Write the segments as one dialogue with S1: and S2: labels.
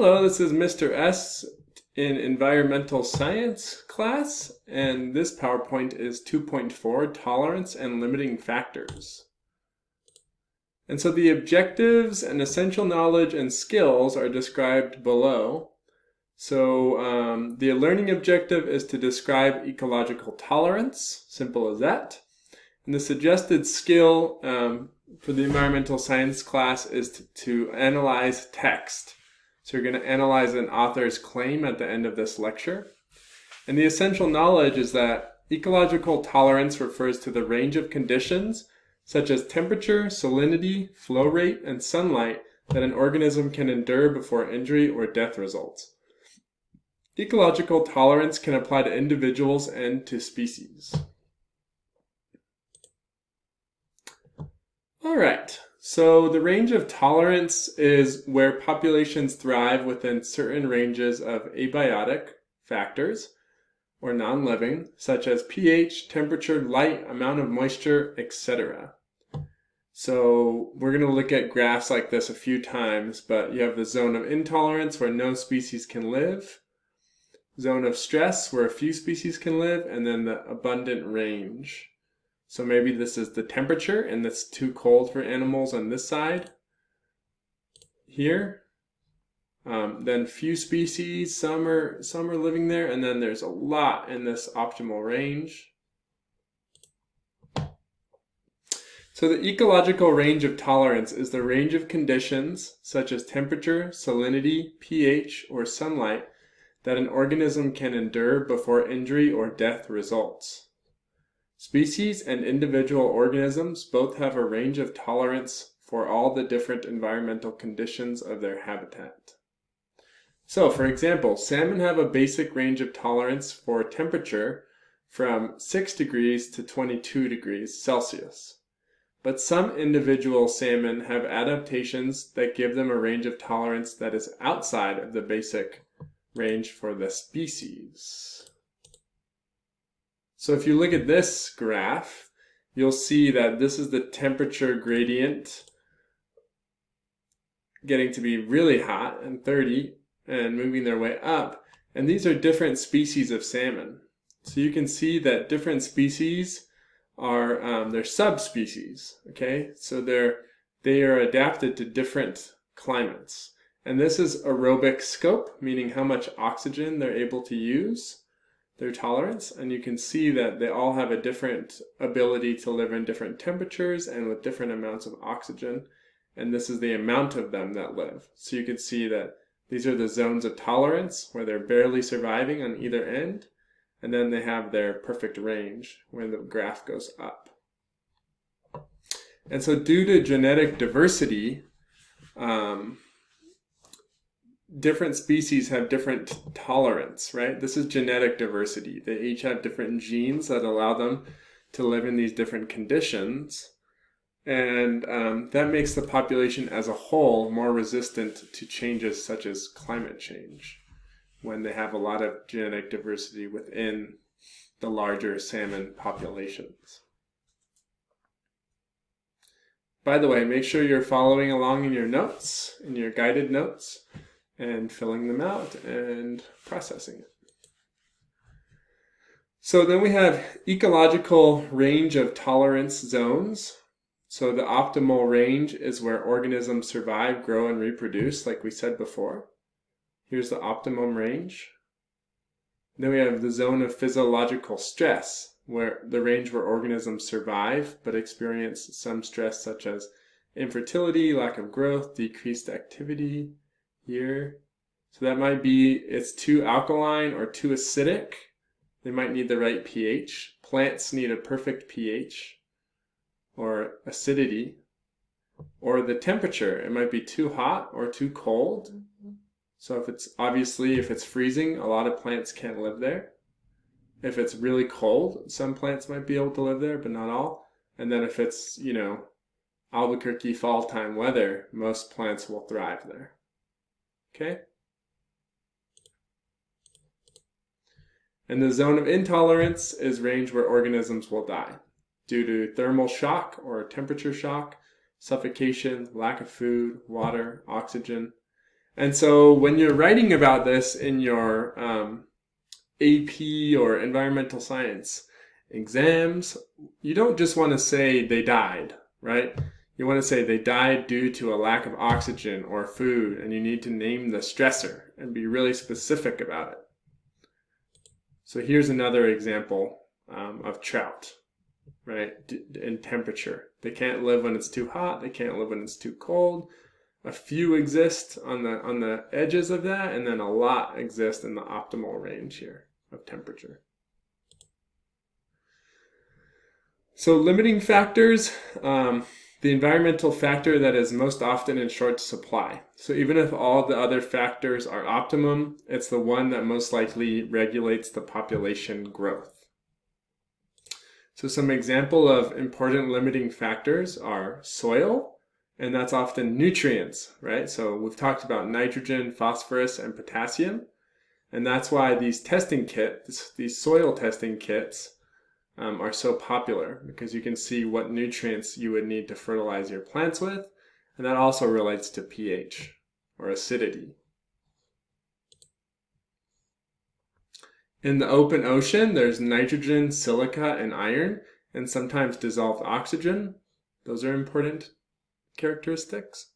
S1: Hello, this is Mr. S in Environmental Science class, and this PowerPoint is 2.4, Tolerance and Limiting Factors. And so the objectives and essential knowledge and skills are described below. So the learning objective is to describe ecological tolerance, simple as that. And the suggested skill for the environmental science class is to analyze text. So you're going to analyze an author's claim at the end of this lecture. And the essential knowledge is that ecological tolerance refers to the range of conditions such as temperature, salinity, flow rate, and sunlight that an organism can endure before injury or death results. Ecological tolerance can apply to individuals and to species. All right. So the range of tolerance is where populations thrive within certain ranges of abiotic factors or non-living, such as pH, temperature, light, amount of moisture, etc. So we're going to look at graphs like this a few times, but you have the zone of intolerance where no species can live, zone of stress where a few species can live, and then the abundant range. So maybe this is the temperature and it's too cold for animals on this side here. Then few species, some are living there, and then there's a lot in this optimal range. So the ecological range of tolerance is the range of conditions such as temperature, salinity, pH, or sunlight that an organism can endure before injury or death results. Species and individual organisms both have a range of tolerance for all the different environmental conditions of their habitat. So, for example, salmon have a basic range of tolerance for temperature from 6 degrees to 22 degrees Celsius. But some individual salmon have adaptations that give them a range of tolerance that is outside of the basic range for the species. So if you look at this graph, you'll see that this is the temperature gradient getting to be really hot and 30 and moving their way up. And these are different species of salmon. So you can see that different species are they're subspecies, okay? So they are adapted to different climates. And this is aerobic scope, meaning how much oxygen they're able to use, their tolerance, and you can see that they all have a different ability to live in different temperatures and with different amounts of oxygen, and this is the amount of them that live. So you can see that these are the zones of tolerance where they're barely surviving on either end, and then they have their perfect range where the graph goes up. And so due to genetic diversity, different species have different tolerance, right? This is genetic diversity. They each have different genes that allow them to live in these different conditions. And that makes the population as a whole more resistant to changes such as climate change when they have a lot of genetic diversity within the larger salmon populations. By the way, make sure you're following along in your notes, in your guided notes, and filling them out and processing it. So then we have ecological range of tolerance zones. So the optimal range is where organisms survive, grow, and reproduce, like we said before. Here's the optimum range. Then we have the zone of physiological stress, where the range where organisms survive but experience some stress such as infertility, lack of growth, decreased activity. Here. So that might be it's too alkaline or too acidic. They might need the right pH. Plants need a perfect pH or acidity. Or the temperature, it might be too hot or too cold. So if it's freezing, a lot of plants can't live there. If it's really cold, some plants might be able to live there, but not all. And then if it's, Albuquerque fall time weather, most plants will thrive there. Okay? And the zone of intolerance is range where organisms will die due to thermal shock or temperature shock, suffocation, lack of food, water, oxygen. And so when you're writing about this in your AP or environmental science exams, you don't just want to say they died, right? You want to say they died due to a lack of oxygen or food, and you need to name the stressor and be really specific about it. So here's another example of trout, right? In temperature. They can't live when it's too hot, they can't live when it's too cold. A few exist on the edges of that, and then a lot exist in the optimal range here of temperature. So limiting factors, the environmental factor that is most often in short supply. So even if all the other factors are optimum, it's the one that most likely regulates the population growth. So some example of important limiting factors are soil, and that's often nutrients, right? So we've talked about nitrogen, phosphorus, and potassium, and that's why these testing kits, these soil testing kits, are so popular, because you can see what nutrients you would need to fertilize your plants with, and that also relates to pH or acidity. In the open ocean, there's nitrogen, silica, and iron, and sometimes dissolved oxygen. Those are important characteristics.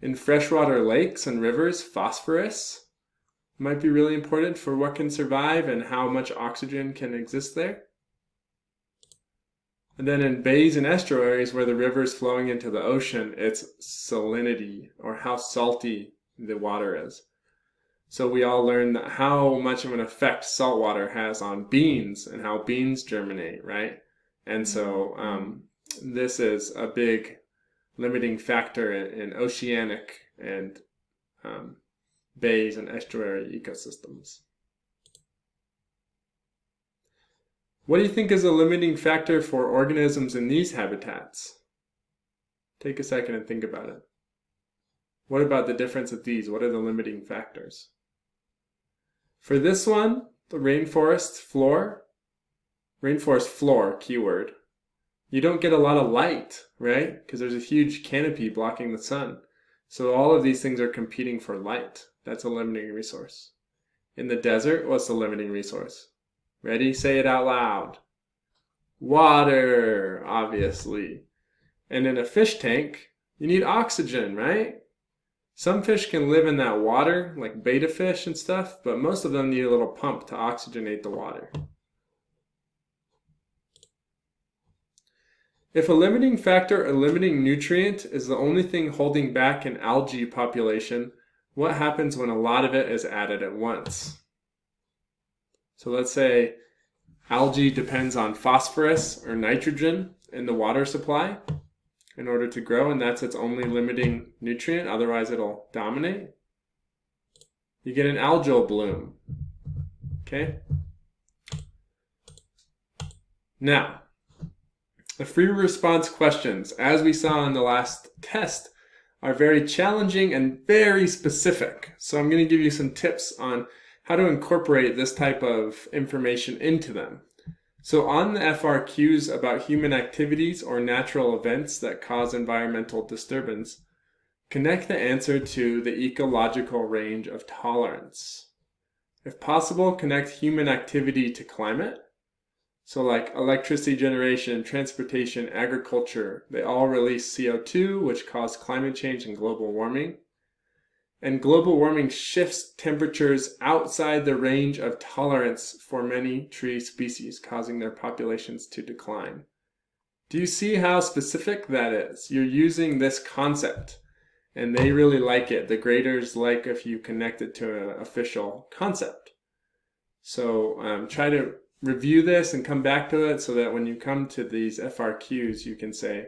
S1: In freshwater lakes and rivers, phosphorus might be really important for what can survive and how much oxygen can exist there. And then in bays and estuaries where the river is flowing into the ocean, it's salinity, or how salty the water is. So we all learned that how much of an effect salt water has on beans and how beans germinate, right? And so this is a big limiting factor in oceanic and bays and estuary ecosystems. What do you think is a limiting factor for organisms in these habitats? Take a second and think about it. What about the difference of these? What are the limiting factors? For this one, the rainforest floor, keyword, you don't get a lot of light, right? Because there's a huge canopy blocking the sun. So all of these things are competing for light. That's a limiting resource. In the desert, what's the limiting resource? Ready? Say it out loud. Water, obviously. And in a fish tank, you need oxygen, right? Some fish can live in that water, like betta fish and stuff, but most of them need a little pump to oxygenate the water. If a limiting factor or limiting nutrient is the only thing holding back an algae population, what happens when a lot of it is added at once? So let's say algae depends on phosphorus or nitrogen in the water supply in order to grow, and that's its only limiting nutrient, otherwise it'll dominate. You get an algal bloom. Okay? Now, the free response questions, as we saw in the last test, are very challenging and very specific. So I'm going to give you some tips on how to incorporate this type of information into them. So on the FRQs about human activities or natural events that cause environmental disturbance, connect the answer to the ecological range of tolerance. If possible, connect human activity to climate. So like electricity generation, transportation, agriculture, they all release CO2, which cause climate change and global warming. And global warming shifts temperatures outside the range of tolerance for many tree species, causing their populations to decline. Do you see how specific that is? You're using this concept, and they really like it. The graders like if you connect it to an official concept. So try to review this and come back to it so that when you come to these FRQs, you can say,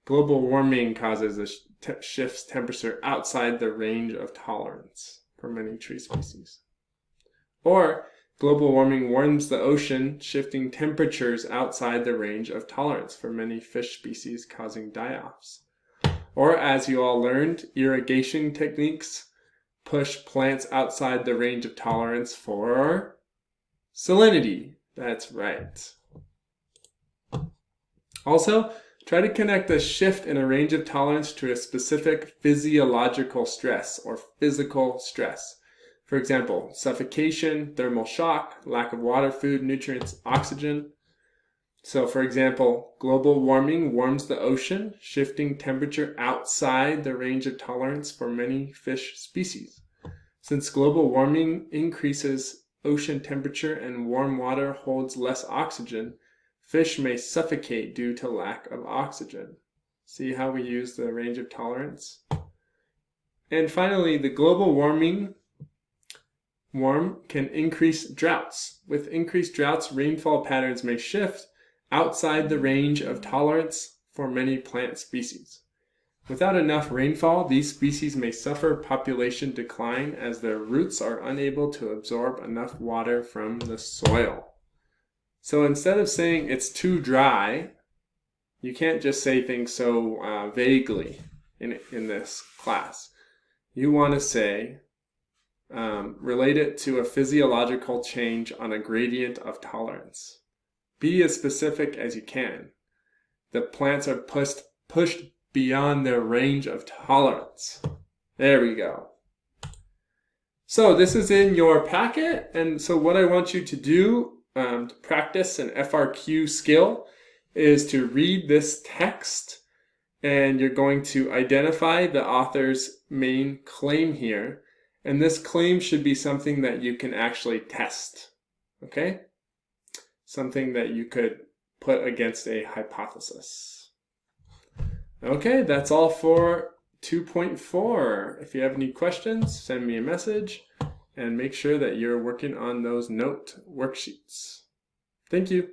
S1: global warming causes a shifts temperature outside the range of tolerance for many tree species. Or, global warming warms the ocean, shifting temperatures outside the range of tolerance for many fish species, causing die-offs. Or, as you all learned, irrigation techniques push plants outside the range of tolerance for salinity. That's right. Also, Try to connect a shift in a range of tolerance to a specific physiological stress or physical stress. For example, suffocation, thermal shock, lack of water, food, nutrients, oxygen. So for example, global warming warms the ocean, shifting temperature outside the range of tolerance for many fish species. Since global warming increases ocean temperature and warm water holds less oxygen, fish may suffocate due to lack of oxygen. See how we use the range of tolerance? And finally, the global warm can increase droughts. With increased droughts, rainfall patterns may shift outside the range of tolerance for many plant species. Without enough rainfall, these species may suffer population decline as their roots are unable to absorb enough water from the soil. So instead of saying it's too dry, you can't just say things so vaguely in this class. You want to say, relate it to a physiological change on a gradient of tolerance. Be as specific as you can. The plants are pushed beyond their range of tolerance. There we go. So this is in your packet, and so what I want you to do to practice an FRQ skill is to read this text, and you're going to identify the author's main claim here, and this claim should be something that you can actually test, okay? Something that you could put against a hypothesis. Okay, that's all for 2.4. If you have any questions, send me a message and make sure that you're working on those note worksheets. Thank you.